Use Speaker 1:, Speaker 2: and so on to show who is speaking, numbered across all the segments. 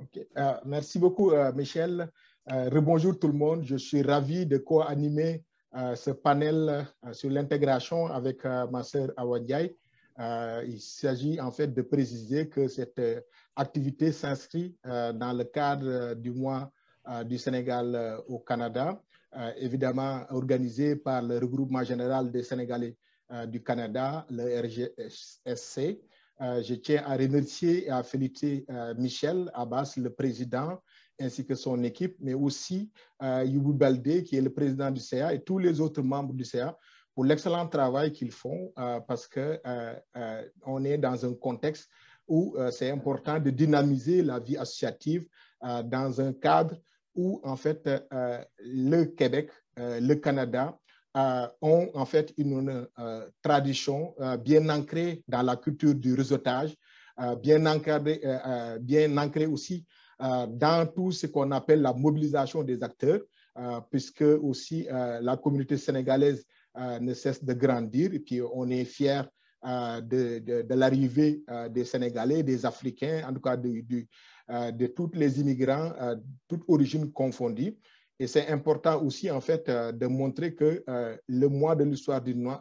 Speaker 1: Ok. Merci beaucoup, Michel. Rebonjour tout le monde. Je suis ravi de co-animer ce panel sur l'intégration avec ma sœur Awa Ndiaye. Il s'agit en fait de préciser que cette activité s'inscrit dans le cadre du mois du Sénégal au Canada, évidemment organisé par le regroupement général des Sénégalais du Canada, le RGSC. Je tiens à remercier et à féliciter Michel Abbas, le président, ainsi que son équipe, mais aussi Youbou Baldé, qui est le président du CA, et tous les autres membres du CA pour l'excellent travail qu'ils font, parce qu'on est dans un contexte où c'est important de dynamiser la vie associative dans un cadre où, en fait, le Québec, le Canada, ont en fait une tradition bien ancrée dans la culture du réseautage, bien ancrée aussi dans tout ce qu'on appelle la mobilisation des acteurs, puisque aussi la communauté sénégalaise ne cesse de grandir et puis on est fiers de l'arrivée des Sénégalais, des Africains, en tout cas de tous les immigrants, toutes origines confondues. Et c'est important aussi, en fait, de montrer que le mois de l'histoire du Noir,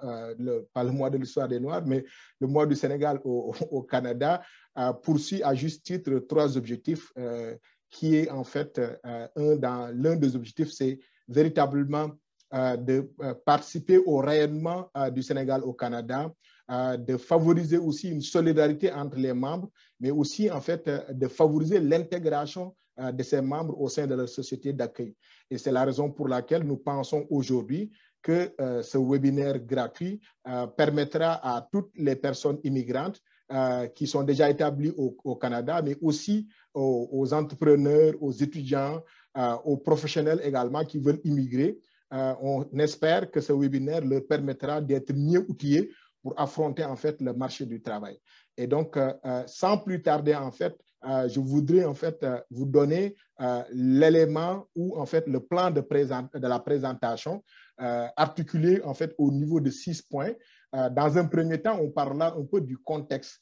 Speaker 1: pas le mois de l'histoire des Noirs, mais le mois du Sénégal au Canada poursuit à juste titre trois objectifs, qui est en fait l'un des objectifs, c'est véritablement de participer au rayonnement du Sénégal au Canada, de favoriser aussi une solidarité entre les membres, mais aussi en fait de favoriser l'intégration de ces membres au sein de leur société d'accueil. Et c'est la raison pour laquelle nous pensons aujourd'hui que ce webinaire gratuit permettra à toutes les personnes immigrantes qui sont déjà établies au Canada, mais aussi aux entrepreneurs, aux étudiants, aux professionnels également qui veulent immigrer. On espère que ce webinaire leur permettra d'être mieux outillés pour affronter en fait le marché du travail. Et donc, sans plus tarder, en fait, je voudrais en fait vous donner l'élément ou en fait le plan de la présentation articulé en fait au niveau de 6 points. Dans un premier temps, on parlera un peu du contexte.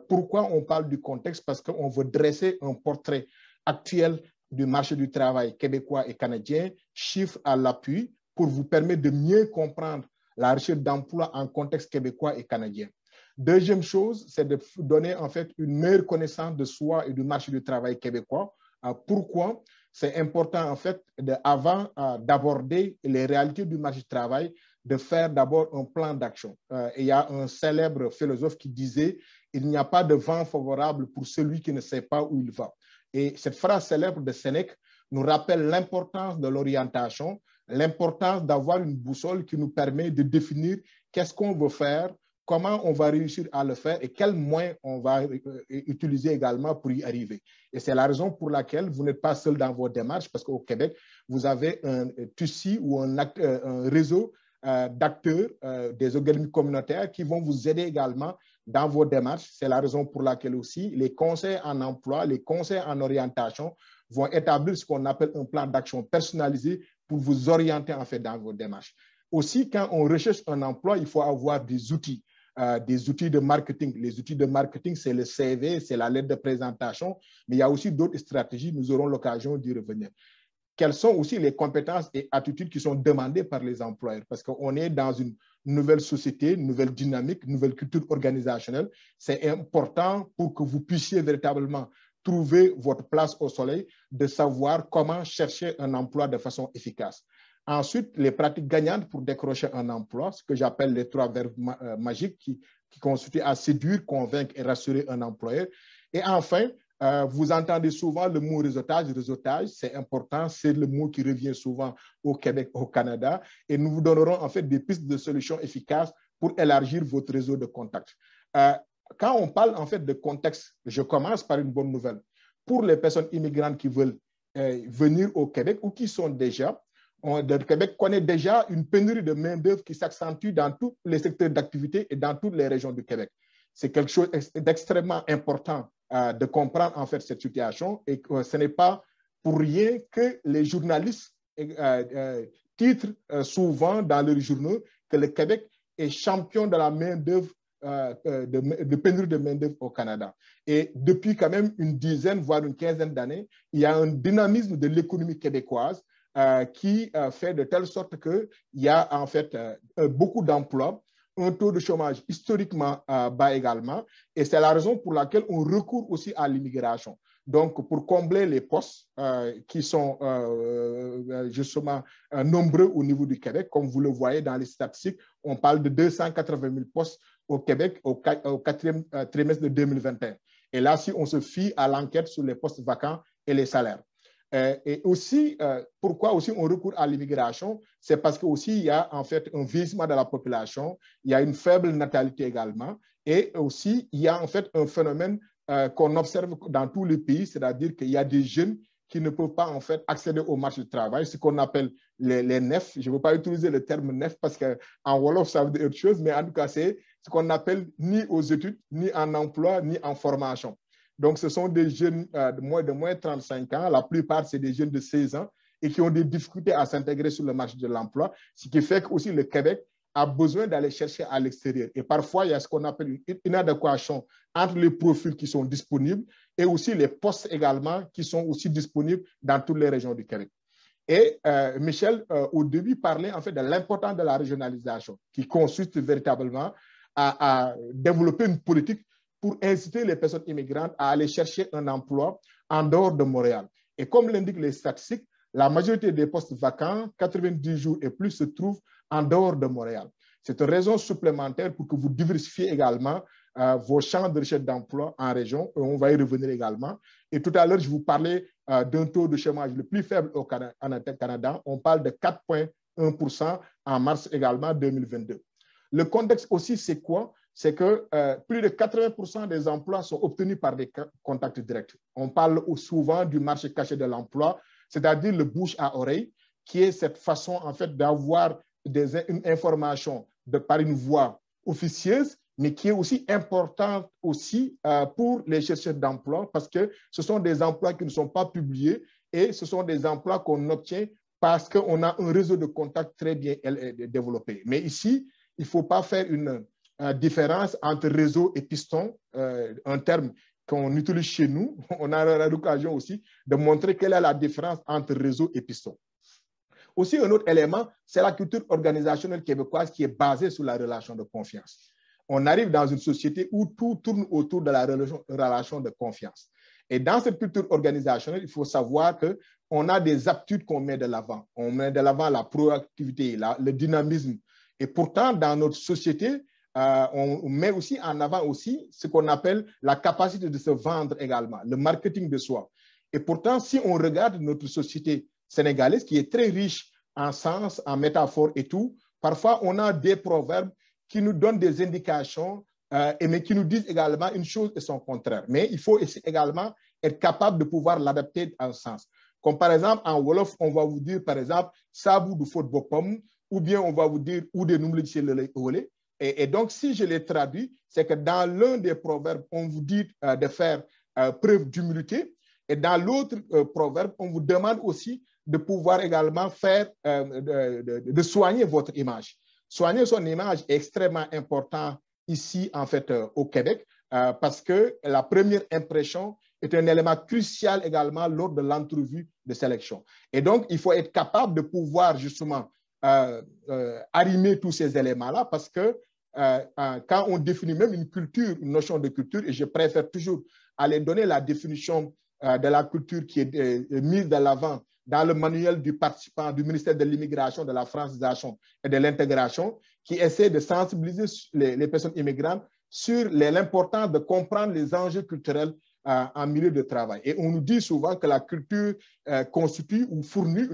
Speaker 1: Pourquoi on parle du contexte? Parce qu'on veut dresser un portrait actuel du marché du travail québécois et canadien, chiffres à l'appui, pour vous permettre de mieux comprendre la recherche d'emploi en contexte québécois et canadien. Deuxième chose, c'est de donner en fait une meilleure connaissance de soi et du marché du travail québécois. Pourquoi? C'est important en fait, avant d'aborder les réalités du marché du travail, de faire d'abord un plan d'action. Il y a un célèbre philosophe qui disait « Il n'y a pas de vent favorable pour celui qui ne sait pas où il va ». Et cette phrase célèbre de Sénèque nous rappelle l'importance de l'orientation, l'importance d'avoir une boussole qui nous permet de définir qu'est-ce qu'on veut faire, comment on va réussir à le faire et quels moyens on va utiliser également pour y arriver. Et c'est la raison pour laquelle vous n'êtes pas seul dans vos démarches, parce qu'au Québec, vous avez un TUSI ou un réseau d'acteurs, des organismes communautaires qui vont vous aider également dans vos démarches. C'est la raison pour laquelle aussi les conseils en emploi, les conseils en orientation vont établir ce qu'on appelle un plan d'action personnalisé pour vous orienter en fait dans vos démarches. Aussi, quand on recherche un emploi, il faut avoir des outils de marketing. Les outils de marketing, c'est le CV, c'est la lettre de présentation, mais il y a aussi d'autres stratégies, nous aurons l'occasion d'y revenir. Quelles sont aussi les compétences et attitudes qui sont demandées par les employeurs? Parce qu'on est dans une nouvelle société, une nouvelle dynamique, une nouvelle culture organisationnelle. C'est important pour que vous puissiez véritablement trouver votre place au soleil, de savoir comment chercher un emploi de façon efficace. Ensuite, les pratiques gagnantes pour décrocher un emploi, ce que j'appelle les 3 verbes magiques qui constituent à séduire, convaincre et rassurer un employeur. Et enfin, vous entendez souvent le mot réseautage. Réseautage, c'est important, c'est le mot qui revient souvent au Québec, au Canada. Et nous vous donnerons en fait des pistes de solutions efficaces pour élargir votre réseau de contacts. Quand on parle en fait de contexte, je commence par une bonne nouvelle. Pour les personnes immigrantes qui veulent venir au Québec ou qui sont déjà, le Québec connaît déjà une pénurie de main-d'œuvre qui s'accentue dans tous les secteurs d'activité et dans toutes les régions du Québec. C'est quelque chose d'extrêmement important de comprendre en fait cette situation, et ce n'est pas pour rien que les journalistes titrent souvent dans leurs journaux que le Québec est champion de la main-d'œuvre de pénurie de main-d'œuvre au Canada. Et depuis quand même une dizaine, voire une quinzaine d'années, il y a un dynamisme de l'économie québécoise qui fait de telle sorte qu'il y a en fait beaucoup d'emplois, un taux de chômage historiquement bas également, et c'est la raison pour laquelle on recourt aussi à l'immigration. Donc, pour combler les postes qui sont justement nombreux au niveau du Québec, comme vous le voyez dans les statistiques, on parle de 280 000 postes au Québec au quatrième trimestre de 2021. Et là, si on se fie à l'enquête sur les postes vacants et les salaires. Et aussi, pourquoi aussi on recourt à l'immigration? C'est parce qu'aussi, il y a en fait un vieillissement de la population, il y a une faible natalité également, et aussi, il y a en fait un phénomène qu'on observe dans tous les pays, c'est-à-dire qu'il y a des jeunes qui ne peuvent pas en fait accéder au marché du travail, ce qu'on appelle les nefs. Je ne veux pas utiliser le terme nef parce qu'en Wolof, ça veut dire autre chose, mais en tout cas, c'est ce qu'on appelle ni aux études, ni en emploi, ni en formation. Donc, ce sont des jeunes de moins de 35 ans. La plupart, c'est des jeunes de 16 ans et qui ont des difficultés à s'intégrer sur le marché de l'emploi, ce qui fait qu'aussi le Québec a besoin d'aller chercher à l'extérieur. Et parfois, il y a ce qu'on appelle une inadéquation entre les profils qui sont disponibles et aussi les postes également qui sont aussi disponibles dans toutes les régions du Québec. Et Michel, au début, parlait en fait de l'importance de la régionalisation qui consiste véritablement à développer une politique pour inciter les personnes immigrantes à aller chercher un emploi en dehors de Montréal. Et comme l'indiquent les statistiques, la majorité des postes vacants, 90 jours et plus, se trouvent en dehors de Montréal. C'est une raison supplémentaire pour que vous diversifiez également vos champs de recherche d'emploi en région. Et on va y revenir également. Et tout à l'heure, je vous parlais d'un taux de chômage le plus faible au Canada. On parle de 4,1% en mars également 2022. Le contexte aussi, c'est quoi? C'est que plus de 80% des emplois sont obtenus par des contacts directs. On parle souvent du marché caché de l'emploi, c'est-à-dire le bouche à oreille, qui est cette façon en fait d'avoir une information par une voie officieuse, mais qui est aussi importante aussi pour les chercheurs d'emploi parce que ce sont des emplois qui ne sont pas publiés et ce sont des emplois qu'on obtient parce qu'on a un réseau de contacts très bien développé. Mais ici, il ne faut pas faire une différence entre réseau et piston, un terme qu'on utilise chez nous. On a l'occasion aussi de montrer quelle est la différence entre réseau et piston. Aussi, un autre élément, c'est la culture organisationnelle québécoise qui est basée sur la relation de confiance. On arrive dans une société où tout tourne autour de la relation de confiance. Et dans cette culture organisationnelle, il faut savoir qu'on a des aptitudes qu'on met de l'avant. On met de l'avant la proactivité, le dynamisme. Et pourtant, dans notre société, on met aussi en avant aussi ce qu'on appelle la capacité de se vendre également, le marketing de soi. Et pourtant, si on regarde notre société sénégalaise, qui est très riche en sens, en métaphores et tout, parfois on a des proverbes qui nous donnent des indications, mais qui nous disent également une chose et son contraire. Mais il faut également être capable de pouvoir l'adapter en sens. Comme par exemple, en Wolof, on va vous dire, par exemple, « Sabu du faute bopom » ou bien on va vous dire « Ou de numli le olé ». Et donc, si je les traduis, c'est que dans l'un des proverbes, on vous dit de faire preuve d'humilité. Et dans l'autre proverbe, on vous demande aussi de pouvoir également faire, de soigner votre image. Soigner son image est extrêmement important ici, en fait, au Québec, parce que la première impression est un élément crucial également lors de l'entrevue de sélection. Et donc, il faut être capable de pouvoir justement arrimer tous ces éléments-là parce que quand on définit même une culture, une notion de culture, et je préfère toujours aller donner la définition de la culture qui est mise de l'avant dans le manuel du participant du ministère de l'Immigration, de la francisation et de l'intégration, qui essaie de sensibiliser les personnes immigrantes sur l'importance de comprendre les enjeux culturels en milieu de travail. Et on nous dit souvent que la culture constitue ou fournit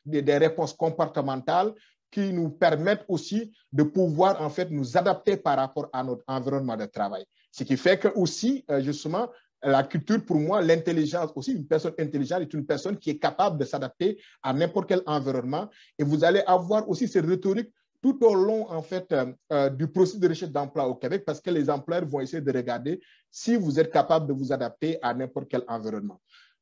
Speaker 1: des réponses comportementales qui nous permettent aussi de pouvoir en fait nous adapter par rapport à notre environnement de travail. Ce qui fait que aussi, justement, la culture, pour moi, l'intelligence aussi, une personne intelligente est une personne qui est capable de s'adapter à n'importe quel environnement. Et vous allez avoir aussi ces rhétoriques tout au long, en fait, du processus de recherche d'emploi au Québec, parce que les employeurs vont essayer de regarder si vous êtes capable de vous adapter à n'importe quel environnement.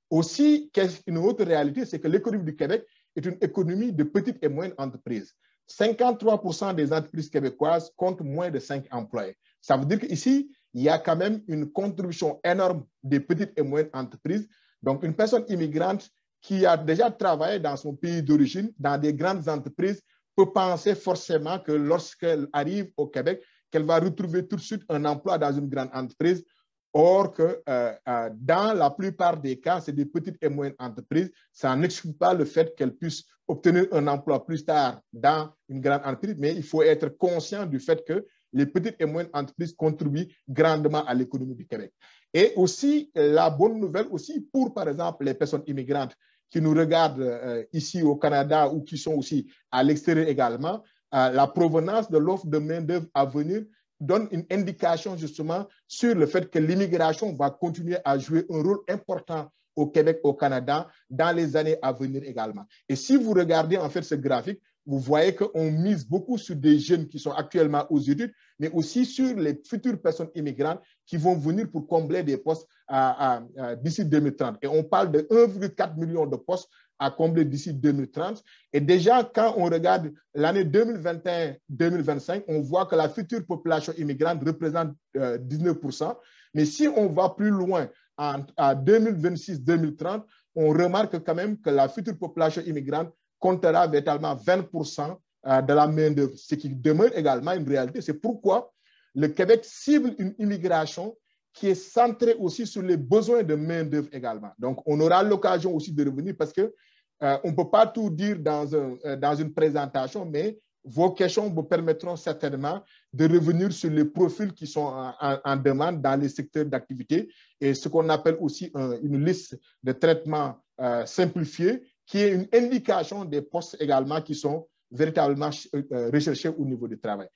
Speaker 1: Aussi, une autre réalité, c'est que l'économie du Québec est une économie de petites et moyennes entreprises. 53% des entreprises québécoises comptent moins de 5 employés. Ça veut dire qu'ici, il y a quand même une contribution énorme des petites et moyennes entreprises. Donc, une personne immigrante qui a déjà travaillé dans son pays d'origine, dans des grandes entreprises, peut penser forcément que lorsqu'elle arrive au Québec, qu'elle va retrouver tout de suite un emploi dans une grande entreprise. Or que dans la plupart des cas, c'est des petites et moyennes entreprises. Ça n'exclut pas le fait qu'elles puissent obtenir un emploi plus tard dans une grande entreprise, mais il faut être conscient du fait que les petites et moyennes entreprises contribuent grandement à l'économie du Québec. Et aussi, la bonne nouvelle aussi pour, par exemple, les personnes immigrantes qui nous regardent ici au Canada ou qui sont aussi à l'extérieur également, la provenance de l'offre de main-d'œuvre à venir donne une indication justement sur le fait que l'immigration va continuer à jouer un rôle important au Québec, au Canada, dans les années à venir également. Et si vous regardez en fait ce graphique, vous voyez qu'on mise beaucoup sur des jeunes qui sont actuellement aux études, mais aussi sur les futures personnes immigrantes qui vont venir pour combler des postes d'ici 2030. Et on parle de 1,4 million de postes à combler d'ici 2030. Et déjà, quand on regarde l'année 2021-2025, on voit que la future population immigrante représente 19%. Mais si on va plus loin, en 2026-2030, on remarque quand même que la future population immigrante comptera véritablement 20% de la main-d'œuvre, ce qui demeure également une réalité. C'est pourquoi le Québec cible une immigration qui est centrée aussi sur les besoins de main-d'œuvre également. Donc, on aura l'occasion aussi de revenir parce que on ne peut pas tout dire dans une présentation, mais vos questions vous permettront certainement de revenir sur les profils qui sont en demande dans les secteurs d'activité et ce qu'on appelle aussi une liste de traitements simplifiés qui est une indication des postes également qui sont véritablement recherchés au niveau du travail.